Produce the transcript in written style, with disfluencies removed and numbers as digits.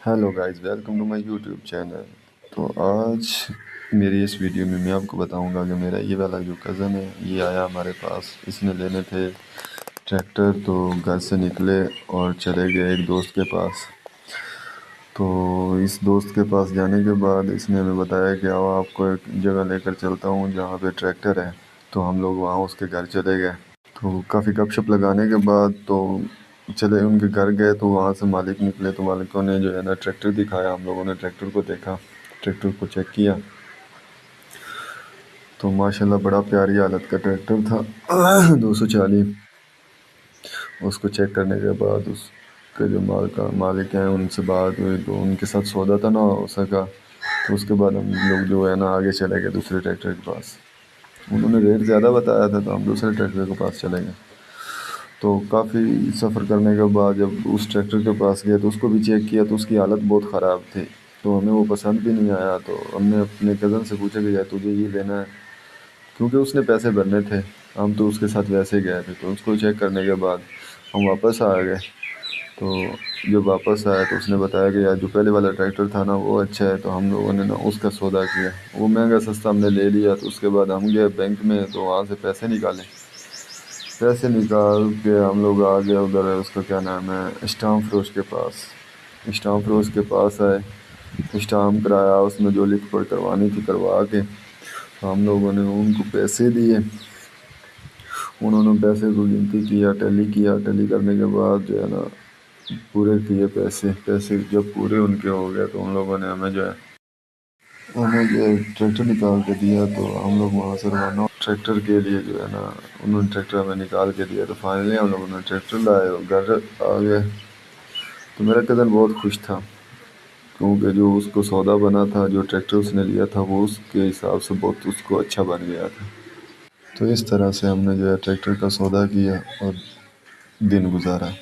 Hello guys, welcome to my YouTube channel. تو آج میری اس ویڈیو میں آپ کو بتاؤں گا کہ میرا یہ والا جو کزن ہے یہ آیا ہمارے پاس، اس نے لینے تھے ٹریکٹر، تو گھر سے نکلے اور چلے گئے ایک دوست کے پاس۔ تو اس دوست کے پاس جانے کے بعد اس نے ہمیں بتایا کہ آؤ آپ کو ایک جگہ لے کر چلتا ہوں جہاں پہ ٹریکٹر ہے۔ تو ہم لوگ وہاں اس کے گھر چلے گئے، تو کافی گپ شپ لگانے کے بعد تو چلے ان کے گھر گئے، تو وہاں سے مالک نکلے، تو مالکوں نے جو ہے نا ٹریکٹر دکھایا، ہم لوگوں نے ٹریکٹر کو دیکھا، ٹریکٹر کو چیک کیا، تو ماشاءاللہ بڑا پیاری حالت کا ٹریکٹر تھا 240۔ اس کو چیک کرنے کے بعد اس کے جو مالک ہیں ان سے بات ہوئی، تو ان کے ساتھ سودا تو نہ ہو سکا، تو اس کے بعد ہم لوگ جو ہے نا آگے چلے گئے دوسرے ٹریکٹر کے پاس۔ انہوں نے ریٹ زیادہ بتایا تھا، تو ہم دوسرے ٹریکٹر کے پاس چلے گئے۔ تو کافی سفر کرنے کے بعد جب اس ٹریکٹر کے پاس گئے تو اس کو بھی چیک کیا، تو اس کی حالت بہت خراب تھی، تو ہمیں وہ پسند بھی نہیں آیا۔ تو ہم نے اپنے کزن سے پوچھا کہ یار تجھے یہ لینا ہے، کیونکہ اس نے پیسے بھرنے تھے، ہم تو اس کے ساتھ ویسے گئے تھے۔ تو اس کو چیک کرنے کے بعد ہم واپس آ گئے۔ تو جب واپس آیا تو اس نے بتایا کہ یار جو پہلے والا ٹریکٹر تھا نا وہ اچھا ہے، تو ہم لوگوں نے نا اس کا سودا کیا، وہ مہنگا سستا ہم نے لے لیا۔ تو اس کے بعد ہم گئے بینک میں، تو وہاں سے پیسے نکال کے ہم لوگ آ گئے ادھر، اس کا کیا نام ہے، اسٹامپ فروش کے پاس۔ اسٹامپ فروش کے پاس آئے، اسٹامپ کرایا، اس میں جو لکھ پڑھ کروانی تھی کروا کے ہم لوگوں نے ان کو پیسے دیے۔ انہوں نے پیسے کو گنتی کیا، ٹیلی کرنے کے بعد جو ہے نا پورے کیے پیسے جب پورے ان کے ہو گئے، تو ان لوگوں نے ہمیں جو ٹریکٹر نکال کے دیا۔ تو ہم لوگ وہاں سے روانہ ٹریکٹر کے لیے جو ہے نا انہوں نے ٹریکٹر ہمیں نکال کے دیا۔ تو فائنلی ہم لوگوں نے ٹریکٹر لائے اور گھر آ گئے۔ تو میرا کزن بہت خوش تھا، کیونکہ جو اس کو سودا بنا تھا، جو ٹریکٹر اس نے لیا تھا، وہ اس کے حساب سے بہت اس کو اچھا بن گیا تھا۔ تو اس طرح سے ہم نے جو ہے ٹریکٹر کا سودا کیا اور دن گزارا۔